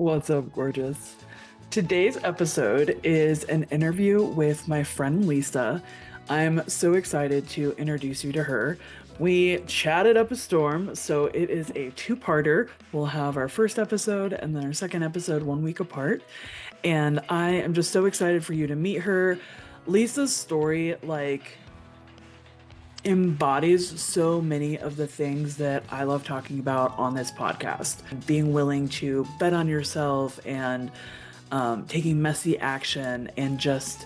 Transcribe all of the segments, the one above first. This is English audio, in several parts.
What's up, gorgeous? Today's episode is an interview with my friend Lisa. I'm so excited to introduce you to her. We chatted up a storm, so it is a two-parter. We'll have our first episode and then our second episode 1 week apart. And I am just so excited for you to meet her. Lisa's story, embodies so many of the things that I love talking about on this podcast. Being willing to bet on yourself and taking messy action and just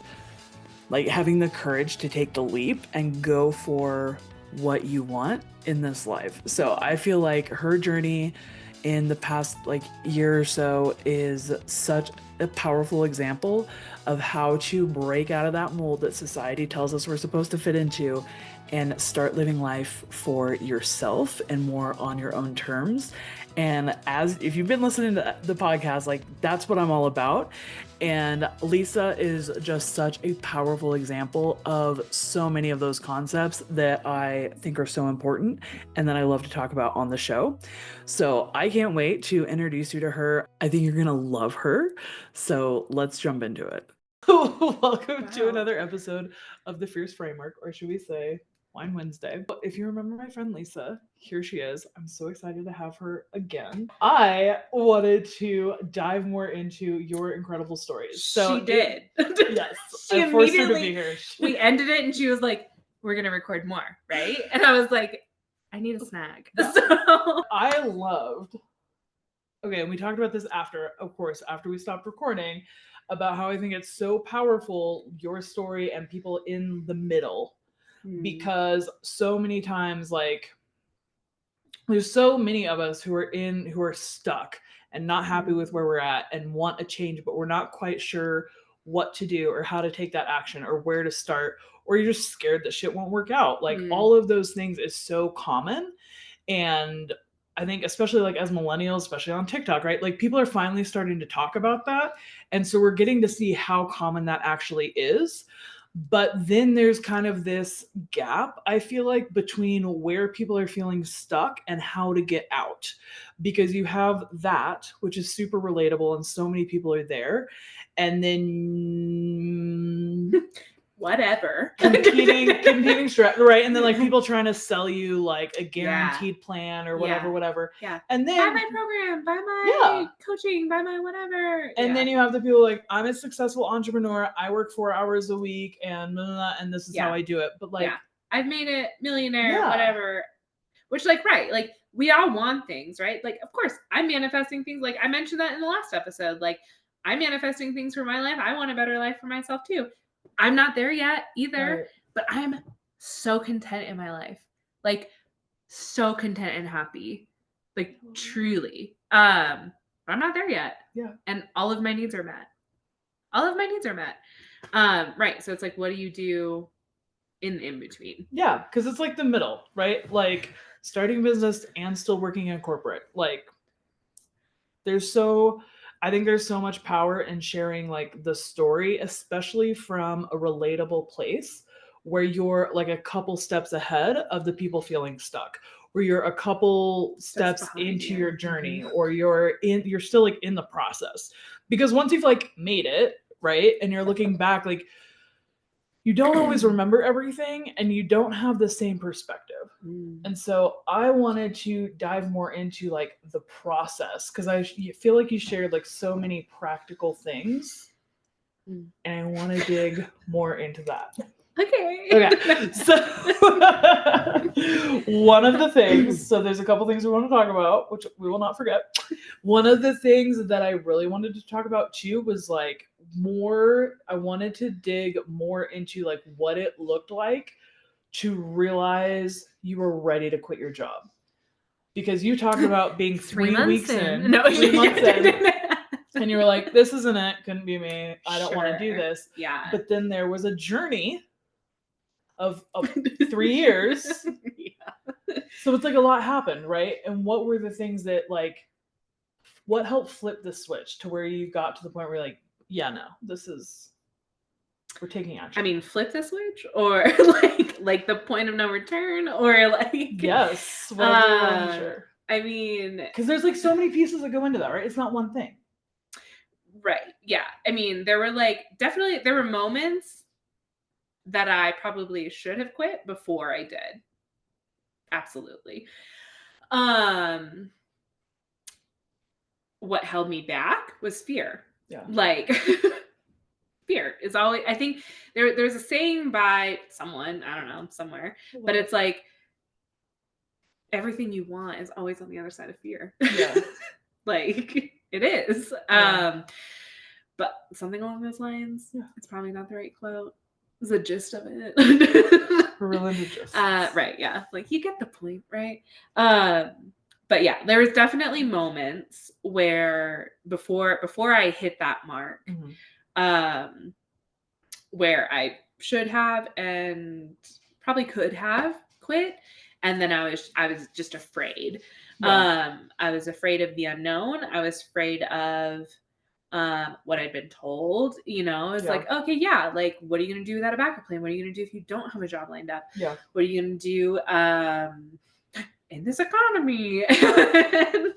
having the courage to take the leap and go for what you want in this life. So I feel like her journey in the past year or so is such a powerful example of how to break out of that mold that society tells us we're supposed to fit into and start living life for yourself and more on your own terms. And if you've been listening to the podcast, that's what I'm all about. And Lisa is just such a powerful example of so many of those concepts that I think are so important and that I love to talk about on the show. So I can't wait to introduce you to her. I think you're going to love her. So let's jump into it. Welcome to another episode of the F.I.E.R.C.E Framework, or should we say Wine Wednesday. If you remember my friend Lisa, here she is. I'm so excited to have her again. I wanted to dive more into your incredible stories. So she did. Yes. She I forced her to immediately, be here. we ended it and she was like, we're going to record more, right? And I was like, I need a snack. Yeah. So I loved, okay, and we talked about this after we stopped recording, about how I think it's so powerful, your story and people in the middle. Because so many times there's so many of us who are stuck and not happy with where we're at and want a change, but we're not quite sure what to do or how to take that action or where to start, or you're just scared that shit won't work out. All of those things is so common. And I think especially as millennials, especially on TikTok, right? People are finally starting to talk about that. And so we're getting to see how common that actually is. But then there's kind of this gap, I feel like, between where people are feeling stuck and how to get out. Because you have that, which is super relatable, and so many people are there. And then whatever. competing stress, right? And then people trying to sell you a guaranteed plan or whatever. Yeah. And then buy my program, buy my coaching, buy my whatever. And then you have the people I'm a successful entrepreneur. I work 4 hours a week and blah, blah, blah, and this is how I do it. But I've made it millionaire, whatever. Which right. We all want things, right? Of course, I'm manifesting things. I mentioned that in the last episode. I'm manifesting things for my life. I want a better life for myself too. I'm not there yet either, but I'm so content in my life. So content and happy. Truly. But I'm not there yet. Yeah. And all of my needs are met. Right. So it's what do you do in between? Yeah, because it's the middle, right? Starting a business and still working in corporate. I think there's so much power in sharing the story, especially from a relatable place where you're a couple steps ahead of the people feeling stuck, where you're a couple steps into your journey, or you're still in the process. Because once you've made it, right, and you're looking back, you don't always remember everything and you don't have the same perspective. And so I wanted to dive more into the process, because I feel you shared so many practical things, and I want to dig more into that. Okay. So one of the things, so there's a couple things we want to talk about, which we will not forget. One of the things that I really wanted to talk about too was I wanted to dig more into what it looked like to realize you were ready to quit your job. Because you talked about being 3 weeks in. No, 3 months in. And you were this isn't it, couldn't be me. I don't want to do this. Yeah. But then there was a journey of 3 years. Yeah. So it's a lot happened, right? And what were the things that what helped flip the switch to where you got to the point where yeah, no, we're taking action. I mean, flip the switch, or the point of no return, or yes, whatever. I mean, because there's so many pieces that go into that, right? It's not one thing. Right. Yeah. I mean, there were definitely there were moments that I probably should have quit before I did. Absolutely. Um what held me back was fear. Yeah. Fear is always, I think there's a saying by someone, I don't know, somewhere, but it's like everything you want is always on the other side of fear. Yeah. It is. Yeah. But something along those lines. Yeah. It's probably not the right quote. It's the gist of it. We're really into gist. Right, yeah. You get the point, right? But yeah, there was definitely moments where before I hit that mark, where I should have and probably could have quit, and then I was just afraid. I was afraid of the unknown. I was afraid of what I'd been told. It's okay, yeah, what are you gonna do without a backup plan? What are you gonna do if you don't have a job lined up? Yeah. What are you gonna do in this economy? And,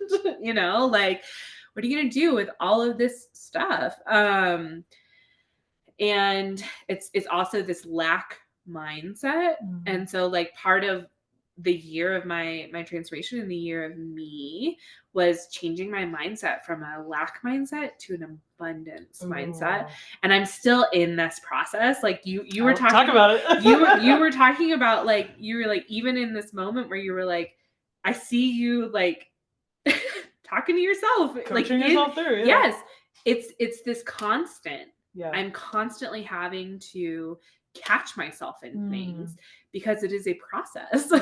what are you gonna do with all of this stuff? And it's also this lack mindset. And so part of the year of my transformation and the year of me was changing my mindset from a lack mindset to an abundance mindset. And I'm still in this process. You were talking about it. you were talking about you were even in this moment where you were I see you talking to yourself, coaching yourself through. Yeah. Yes, it's this constant. Yeah. I'm constantly having to catch myself in things because it is a process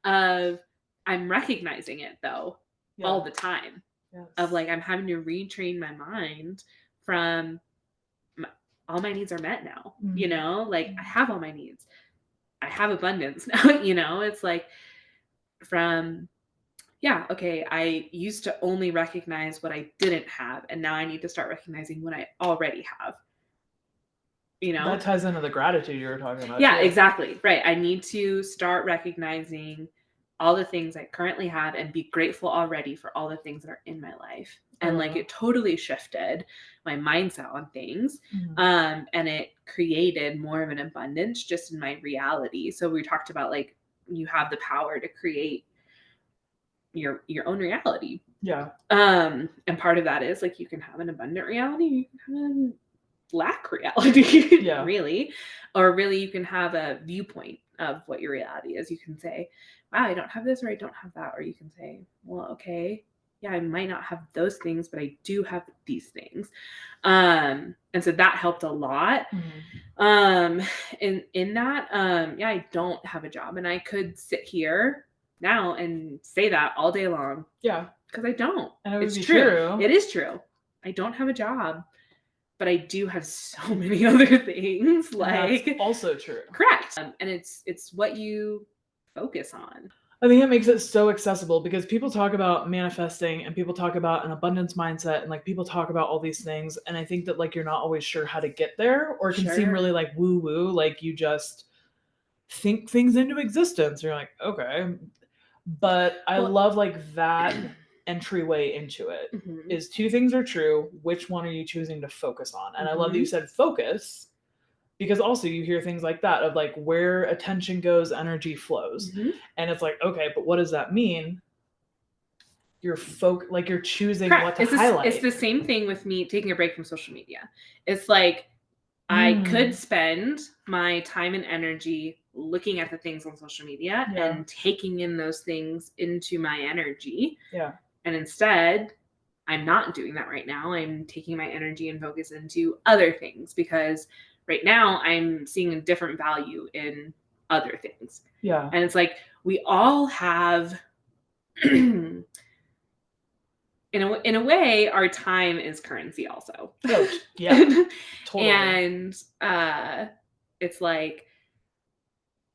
of I'm recognizing it though all the time. Yes. Of I'm having to retrain my mind from all my needs are met now. I have all my needs. I have abundance now. It's from okay, I used to only recognize what I didn't have, and now I need to start recognizing what I already have. That ties into the gratitude you were talking about. Yeah, too. Exactly. Right. I need to start recognizing all the things I currently have and be grateful already for all the things that are in my life. And it totally shifted my mindset on things. And it created more of an abundance just in my reality. So we talked about you have the power to create your own reality. Yeah. And part of that is you can have an abundant reality, you can have a lack reality. Yeah. Really. Or really you can have a viewpoint of what your reality is. You can say, wow, I don't have this or I don't have that. Or you can say, well, okay, yeah, I might not have those things, but I do have these things. And so that helped a lot. In that, yeah, I don't have a job, and I could sit here now and say that all day long. Yeah. Because I don't. And it would be true. It is true. I don't have a job, but I do have so many other things. That's also true. Correct. And it's what you focus on. I think it makes it so accessible because people talk about manifesting and people talk about an abundance mindset and people talk about all these things. And I think that you're not always sure how to get there, or it can seem really woo woo, you just think things into existence. You're okay. But I love that entryway into it is two things are true. Which one are you choosing to focus on? And I love that you said focus, because also you hear things like that of where attention goes, energy flows. And it's okay, but what does that mean? You're you're choosing what to highlight. It's the same thing with me taking a break from social media. It's I could spend my time and energy looking at the things on social media and taking in those things into my energy. Yeah. And instead, I'm not doing that right now. I'm taking my energy and focus into other things because right now I'm seeing a different value in other things. Yeah. And it's we all have, in a way, our time is currency also. Oh, yeah. Totally. And it's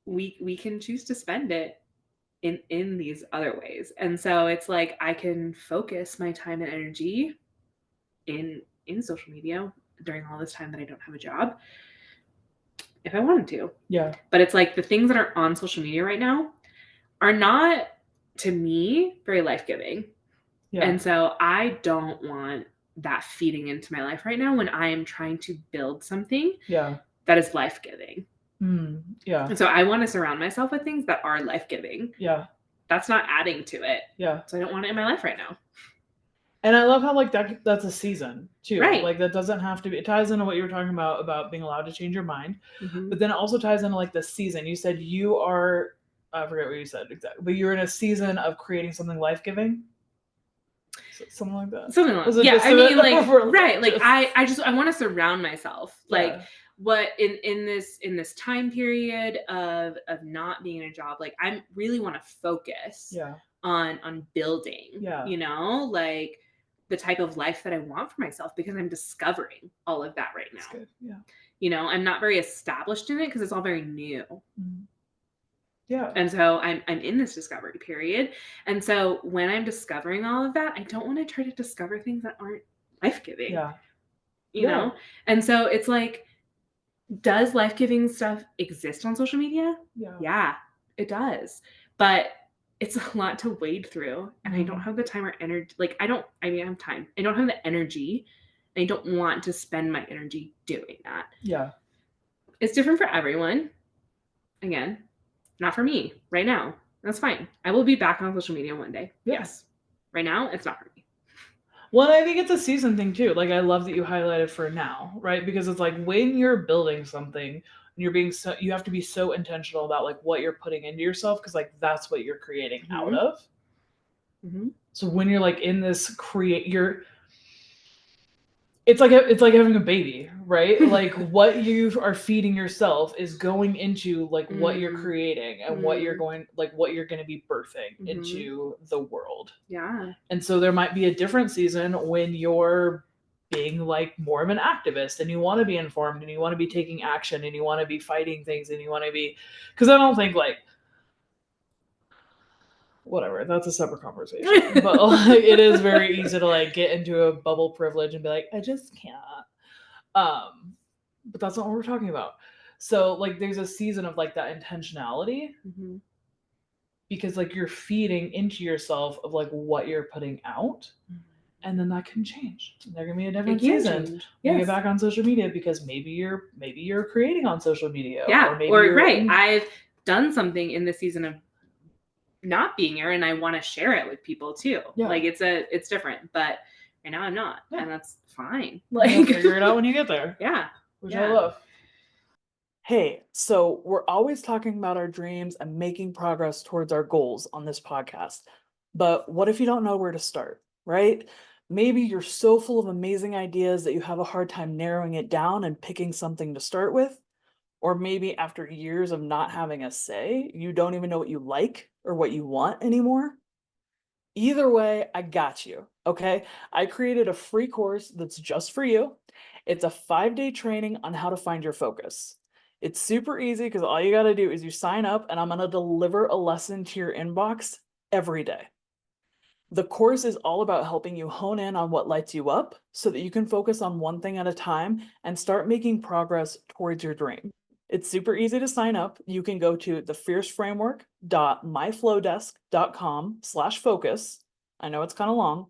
we can choose to spend it in these other ways. And so it's I can focus my time and energy in social media during all this time that I don't have a job if I wanted to. Yeah. But it's the things that are on social media right now are not, to me, very life-giving. Yeah. And so I don't want that feeding into my life right now when I am trying to build something Yeah. that is life-giving. Yeah. And so I want to surround myself with things that are life-giving. Yeah. That's not adding to it. Yeah. So I don't want it in my life right now. And I love how like that's a season too. Right. Like that doesn't have to be, it ties into what you were talking about being allowed to change your mind. Mm-hmm. But then it also ties into like the season. You said you are, I forget what you said exactly, but you're in a season of creating something life-giving. Something like that. Something like that. Yeah, I mean, like, right. Like I want to surround myself. Like what in this time period of not being in a job, like I really want to focus on building, you know, like the type of life that I want for myself, because I'm discovering all of that right now. That's good. Yeah. You know, I'm not very established in it because it's all very new. Mm-hmm. Yeah. And so I'm in this discovery period. And so when I'm discovering all of that, I don't want to try to discover things that aren't life-giving. Yeah. You know? And so it's like, does life-giving stuff exist on social media? Yeah, it does. But it's a lot to wade through. And I don't have the time or energy. Like I have time. I don't have the energy. I don't want to spend my energy doing that. Yeah. It's different for everyone. Again, not for me right now. That's fine. I will be back on social media one day. Yeah. Yes. Right now, it's not for me. Well, I think it's a season thing too. Like I love that you highlighted for now, right? Because it's like when you're building something, you have to be so intentional about like what you're putting into yourself, because like that's what you're creating out of. Mm-hmm. So when you're like in this it's like having a baby, right? Like what you are feeding yourself is going into like what you're creating and what you're going to be birthing into the world. Yeah. And so there might be a different season when you're being like more of an activist and you want to be informed and you want to be taking action and you want to be fighting things and you want to be, because I don't think like, whatever, that's a separate conversation. But like, it is very easy to like get into a bubble privilege and be like, I just can't. But that's not what we're talking about. So like there's a season of like that intentionality, because like you're feeding into yourself of like what you're putting out, and then that can change. There can be a different season. You get back on social media because maybe you're creating on social media. Yeah, or right. I've done something in the season of not being here and I want to share it with people too. Yeah. Like it's different, but right now I'm not. Yeah. And that's fine. Like you'll figure it out when you get there. Yeah. Which I love. Hey, so we're always talking about our dreams and making progress towards our goals on this podcast. But what if you don't know where to start, right? Maybe you're so full of amazing ideas that you have a hard time narrowing it down and picking something to start with. Or maybe after years of not having a say, you don't even know what you like or what you want anymore. Either way, I got you, okay? I created a free course that's just for you. It's a 5-day training on how to find your focus. It's super easy because all you got to do is you sign up and I'm going to deliver a lesson to your inbox every day. The course is all about helping you hone in on what lights you up so that you can focus on one thing at a time and start making progress towards your dream. It's super easy to sign up. You can go to thefierceframework.myflowdesk.com/focus. I know it's kind of long.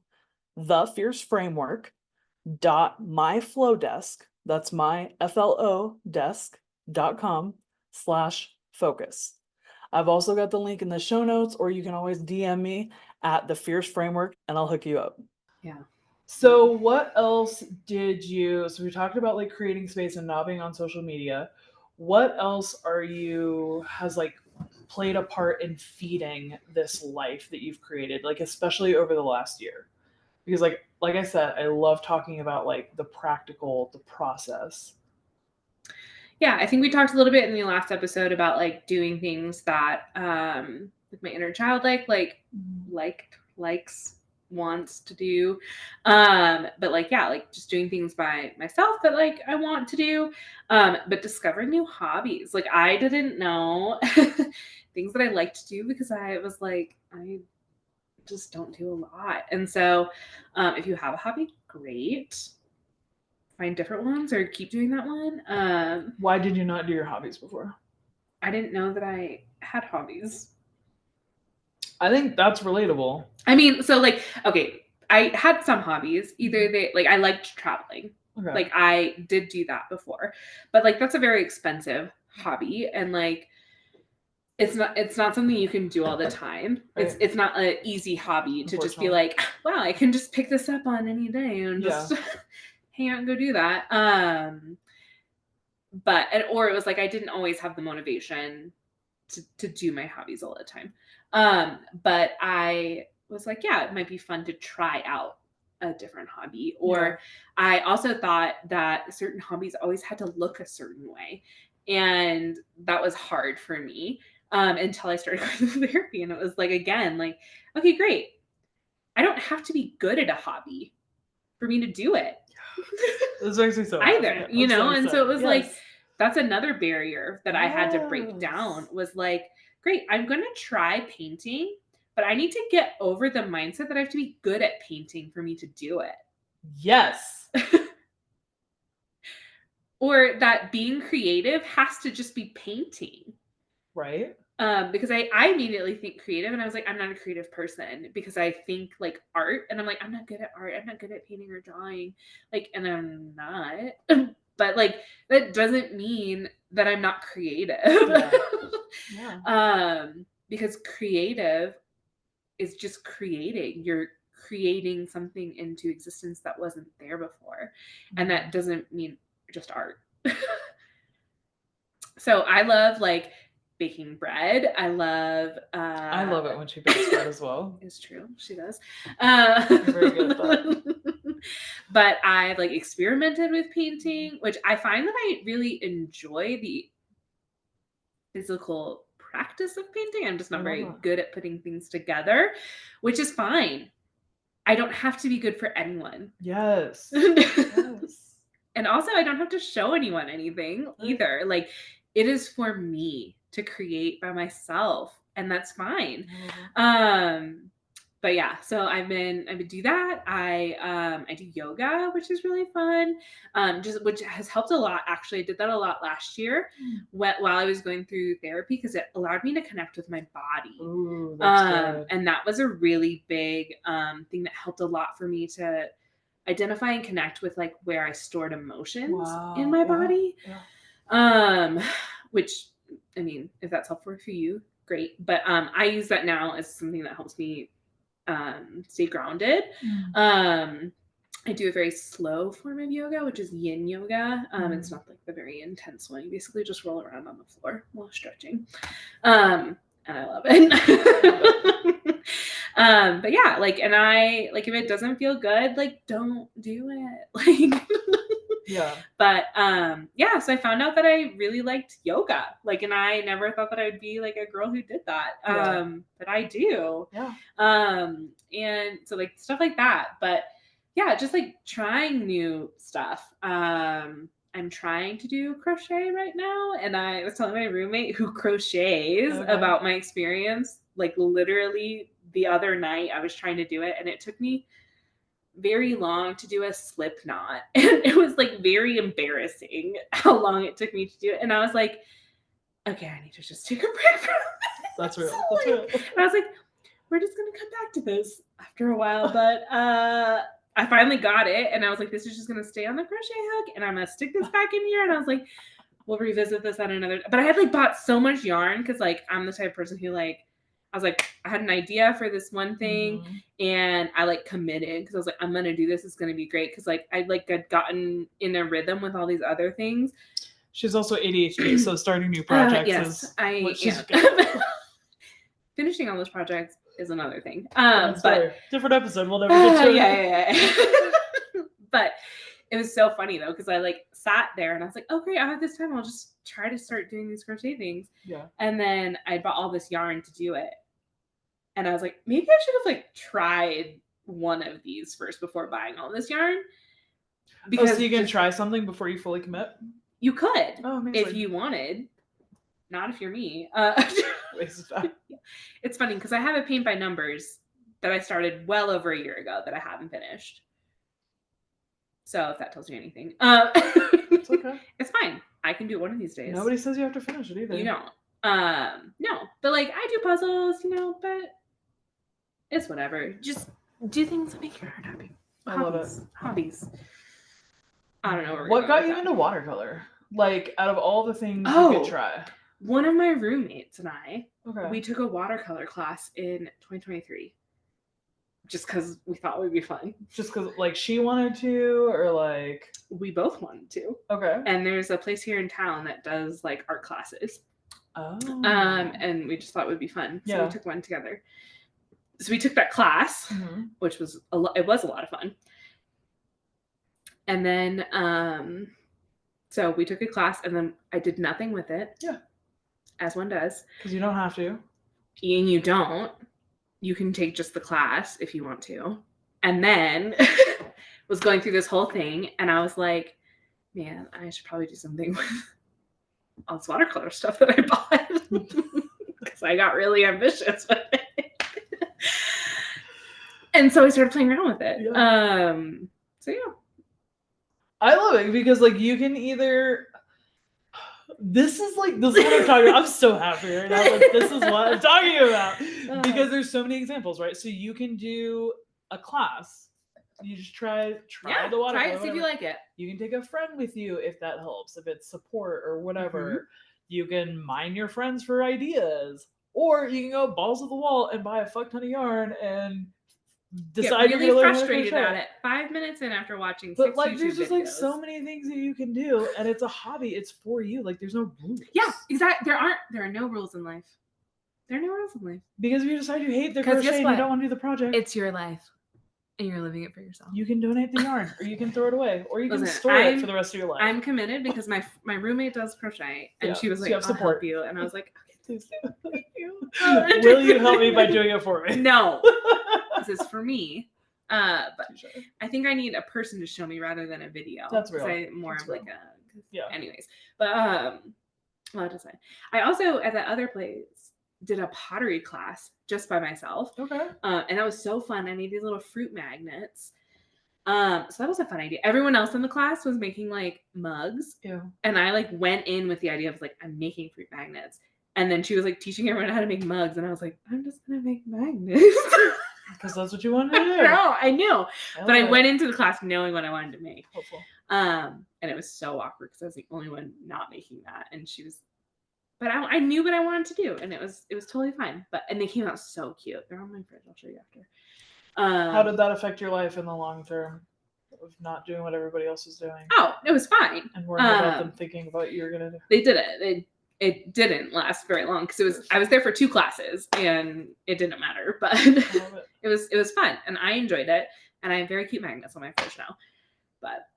thefierceframework.myflowdesk, that's my FLO desk.com/focus. I've also got the link in the show notes, or you can always DM me at the Fierce Framework and I'll hook you up. Yeah. So what else so we talked about like creating space and not being on social media. What else has like played a part in feeding this life that you've created, like especially over the last year? Because like I said, I love talking about like the process. Yeah, I think we talked a little bit in the last episode about like doing things that like my inner child likes, wants to do. But like like just doing things by myself that like I want to do. But discovering new hobbies. Like I didn't know things that I like to do because I was like, I just don't do a lot. And so if you have a hobby, great. Find different ones or keep doing that one. Why did you not do your hobbies before? I didn't know that I had hobbies. I think that's relatable. I mean, so like, okay, I had some hobbies. Either I liked traveling. Okay. Like I did do that before, but like that's a very expensive hobby, and like it's not something you can do all the time. Right. It's not an easy hobby to just be like, wow, I can just pick this up on any day and just hang out and go do that. Or it was like I didn't always have the motivation to do my hobbies all the time. But I was like, yeah, it might be fun to try out a different hobby. Or I also thought that certain hobbies always had to look a certain way. And that was hard for me until I started going to therapy. And it was like, again, like, okay, great. I don't have to be good at a hobby for me to do it. This makes me so either, happy. you know? So and so it was like, yes. that's another barrier that I had to break down was like, great, I'm going to try painting, but I need to get over the mindset that I have to be good at painting for me to do it. Yes. Or that being creative has to just be painting. Right. Because I immediately think creative, and I was like, I'm not a creative person because I think like art, and I'm like, I'm not good at art. I'm not good at painting or drawing, like, and I'm not. But like that doesn't mean that I'm not creative. Because creative is just creating. You're creating something into existence that wasn't there before, and that doesn't mean just art. So I love like baking bread. I love it when she bakes bread as well. It's true. She does. Very good at that. But I've like experimented with painting, which I find that I really enjoy the physical practice of painting. I'm just not very good at putting things together, which is fine. I don't have to be good for anyone. Yes. Yes. And also I don't have to show anyone anything either. Like it is for me to create by myself, and that's fine. But yeah, so I've been do that. I do yoga, which is really fun. Which has helped a lot. Actually, I did that a lot last year while I was going through therapy because it allowed me to connect with my body. Ooh, that's good. And that was a really big thing that helped a lot for me to identify and connect with like where I stored emotions in my body. Which, I mean, if that's helpful for you, great. But I use that now as something that helps me stay grounded. I do a very slow form of yoga, which is yin yoga. It's not like the very intense one. You basically just roll around on the floor while stretching. And I love it. But yeah, like, and I like if it doesn't feel good, like don't do it. Like But yeah, so I found out that I really liked yoga. Like, and I never thought that I'd be like a girl who did that. But I do. And so like stuff like that. But yeah, just like trying new stuff. I'm trying to do crochet right now, and I was telling my roommate who crochets about my experience. Like literally the other night I was trying to do it, and it took me very long to do a slip knot, and it was like very embarrassing how long it took me to do it. And I was like, okay, I need to just take a break from this. That's real. So, that's real. And I was like, we're just gonna come back to this after a while. But I finally got it, and I was like, this is just gonna stay on the crochet hook, and I'm gonna stick this back in here. And I was like, we'll revisit this at another. But I had like bought so much yarn because like I'm the type of person who like, I was like, I had an idea for this one thing and I like committed because I was like, I'm going to do this. It's going to be great. Cause like, I like had gotten in a rhythm with all these other things. She's also ADHD. So starting new projects is what she's finishing all those projects is another thing. But different episode. We'll never get to it. Yeah. But it was so funny though. Cause I like sat there and I was like, oh great, I have this time. I'll just try to start doing these crochet things. Yeah. And then I bought all this yarn to do it. And I was like, maybe I should have like tried one of these first before buying all this yarn. Because so you can try something before you fully commit? You could, if you wanted. Not if you're me. It's funny because I have a paint by numbers that I started well over a year ago that I haven't finished. So if that tells you anything. It's okay. It's fine. I can do it one of these days. Nobody says you have to finish it either. You don't. No. But like I do puzzles, you know, but it's whatever. Just Do things that make your heart happy. I love it. Hobbies. I don't know What got you into watercolor? Like, out of all the things you could try. One of my roommates and I, okay, we took a watercolor class in 2023. Just because we thought it would be fun. Just because, like, she wanted to, or like... We both wanted to. Okay. And there's a place here in town that does, like, art classes. Oh. And we just thought it would be fun. So we took one together. So we took that class, which was it was a lot of fun. And then, so we took a class, and then I did nothing with it. Yeah. As one does. Because you don't have to. And you don't. You can take just the class if you want to. And then was going through this whole thing, and I was like, man, I should probably do something with all this watercolor stuff that I bought. Because I got really ambitious with it. And so I started playing around with it. Yeah. So yeah. I love it because, like, you can either... This is what I'm talking about. I'm so happy right now. Like, this is what I'm talking about. Because there's so many examples, right? So you can do a class. You just try the watercolor. Try it, see if you like it. You can take a friend with you if that helps, if it's support or whatever. You can mine your friends for ideas. Or you can go balls to the wall and buy a fuck ton of yarn and decide you're really frustrated at it 5 minutes in after watching 6 like YouTube there's just videos. Like so many things that you can do, and it's a hobby. It's for you. Like, there's no rules. Yeah, exactly. There are no rules in life. There are no rules in life. Because if you decide you hate the crochet and you don't want to do the project, it's your life and you're living it for yourself. You can donate the yarn, or you can throw it away, or you can store it for the rest of your life. I'm committed because my roommate does crochet, and she was like, I'll help you, and I was like, okay, please do. Thank you. Will you help me by doing it for me? No, this is for me. But I think I need a person to show me rather than a video. That's real. Anyways, but what to say? I also at that other place did a pottery class just by myself. Okay. And that was so fun. I made these little fruit magnets. So that was a fun idea. Everyone else in the class was making like mugs. Yeah. And I like went in with the idea of like, I'm making fruit magnets. And then she was like teaching everyone how to make mugs. And I was like, I'm just going to make magnets. Because that's what you wanted to do. No, I knew. But I went into the class knowing what I wanted to make. Hopeful. And it was so awkward because I was the only one not making that. And she was, but I knew what I wanted to do. And it was totally fine. And they came out so cute. They're on my fridge. I'll show you after. How did that affect your life in the long term of not doing what everybody else is doing? Oh, it was fine. And worrying about them thinking about what you were going to do. They did it. It didn't last very long because I was there for 2 classes and it didn't matter, but it was fun and I enjoyed it, and I have very cute magnets on my fridge now. But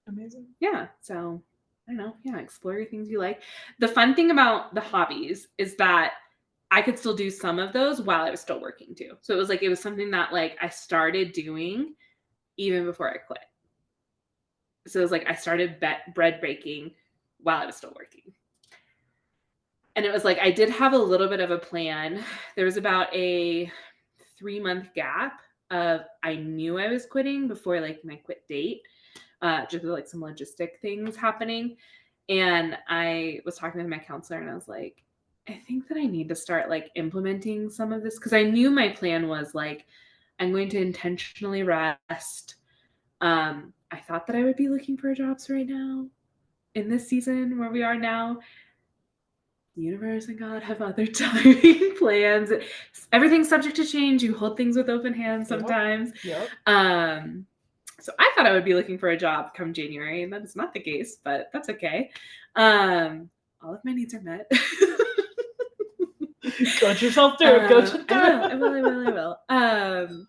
amazing. Yeah. So I don't know. Yeah. Explore your things you like. The fun thing about the hobbies is that I could still do some of those while I was still working too. So it was something that like I started doing even before I quit. So it was like I started bread baking while I was still working. And it was like, I did have a little bit of a plan. There was about a 3-month gap of, I knew I was quitting before like my quit date, just with like some logistic things happening. And I was talking with my counselor and I was like, I think that I need to start like implementing some of this. Cause I knew my plan was like, I'm going to intentionally rest. I thought that I would be looking for jobs right now in this season where we are now. The universe and God have other timing plans. Everything's subject to change. You hold things with open hands sometimes. Yep. So I thought I would be looking for a job come January, and that is not the case, but that's okay. All of my needs are met. Coach yourself through it. Coach it through I will.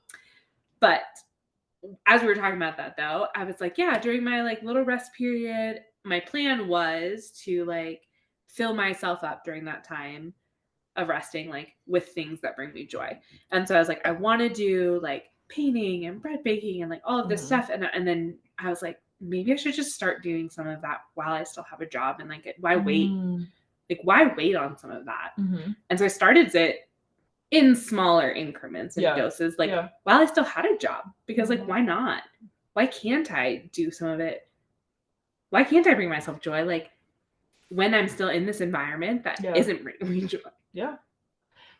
But as we were talking about that though, I was like, yeah, during my like little rest period, my plan was to like fill myself up during that time of resting, like with things that bring me joy. And so I was like, I want to do like painting and bread baking and like all of this stuff. And then I was like, maybe I should just start doing some of that while I still have a job. And like, why wait? Like, why wait on some of that? And so I started it in smaller increments and doses, like while I still had a job, because like, why not? Why can't I do some of it? Why can't I bring myself joy? Like, when I'm still in this environment that isn't bringing me joy. Yeah.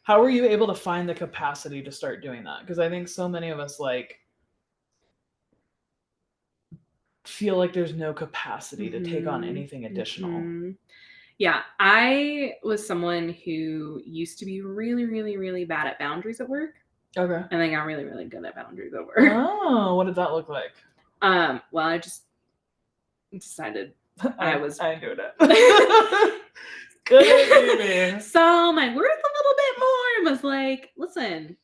How were you able to find the capacity to start doing that? Because I think so many of us like feel like there's no capacity to take on anything additional. Yeah, I was someone who used to be really, really, really bad at boundaries at work. Okay. And I got really, really good at boundaries at work. Oh, what did that look like? Well, I just decided I ain't doing it. Couldn't be me. So my worth a little bit more was like, listen,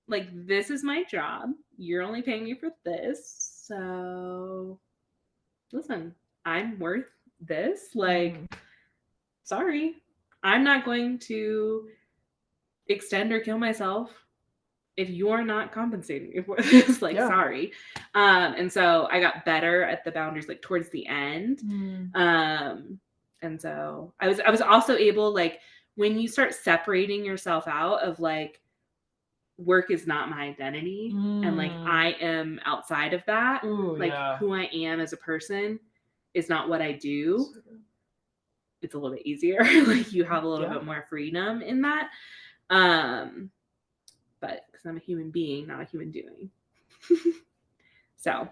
like this is my job. You're only paying me for this. So listen, I'm worth this. Like, sorry. I'm not going to extend or kill myself if you're not compensating me for this. Like, sorry. And so I got better at the boundaries like towards the end. And so I was also able, like, when you start separating yourself out of like work is not my identity and like I am outside of that. Like who I am as a person is not what I do. It's a little bit easier. Like you have a little bit more freedom in that. But because I'm a human being, not a human doing. So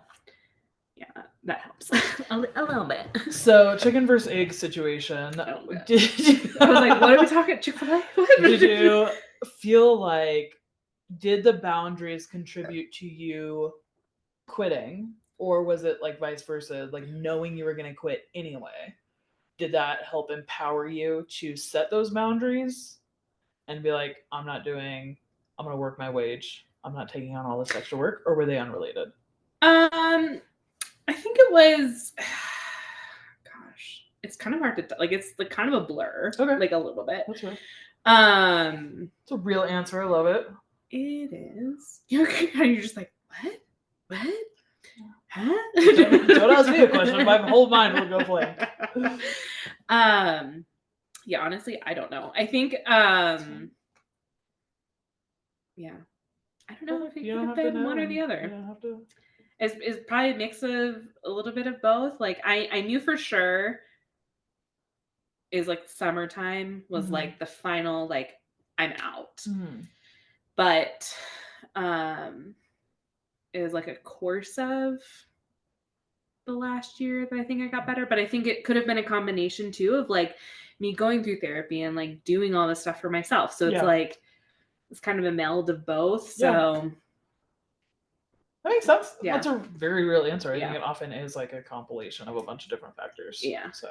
yeah, that helps a little bit. So chicken versus egg situation. Did you, I was like, what are we talking? Chick-fil-A? Did you feel like, did the boundaries contribute to you quitting, or was it like vice versa, like knowing you were going to quit anyway? Did that help empower you to set those boundaries and be like, I'm going to work my wage. I'm not taking on all this extra work, or were they unrelated? I think it was, gosh, it's kind of hard to, like, it's like kind of a blur, like a little bit. That's right. It's a real answer. I love it. It is. You're just like, what? Huh? Don't ask me a question. My whole mind will go blank. Yeah, honestly, I don't know. I think, yeah, I don't know if it could have been one or the other. You don't have to. It's probably a mix of a little bit of both. Like I knew for sure is like summertime was like the final, like I'm out. But it was like a course of the last year that I think I got better. But I think it could have been a combination too of like me going through therapy and like doing all this stuff for myself. So it's like it's kind of a meld of both. So that makes sense. Yeah. That's a very real answer. I think it often is like a compilation of a bunch of different factors. Yeah. So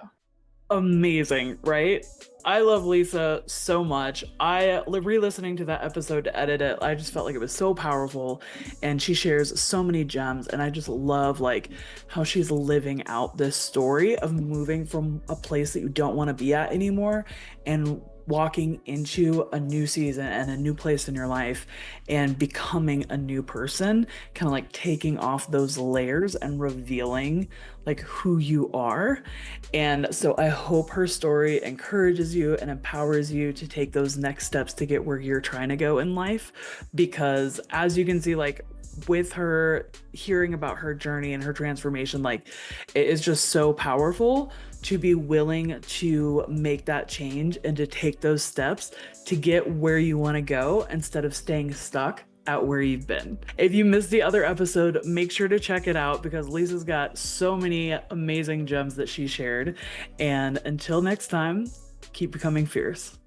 amazing, right? I love Lisa so much. I re-listening to that episode to edit it, I just felt like it was so powerful, and she shares so many gems, and I just love like how she's living out this story of moving from a place that you don't want to be at anymore and walking into a new season and a new place in your life and becoming a new person, kind of like taking off those layers and revealing like who you are. And so I hope her story encourages you and empowers you to take those next steps to get where you're trying to go in life, because as you can see, like with her, hearing about her journey and her transformation, like it is just so powerful to be willing to make that change and to take those steps to get where you want to go instead of staying stuck at where you've been. If you missed the other episode, make sure to check it out because Lisa's got so many amazing gems that she shared. And until next time, keep becoming fierce.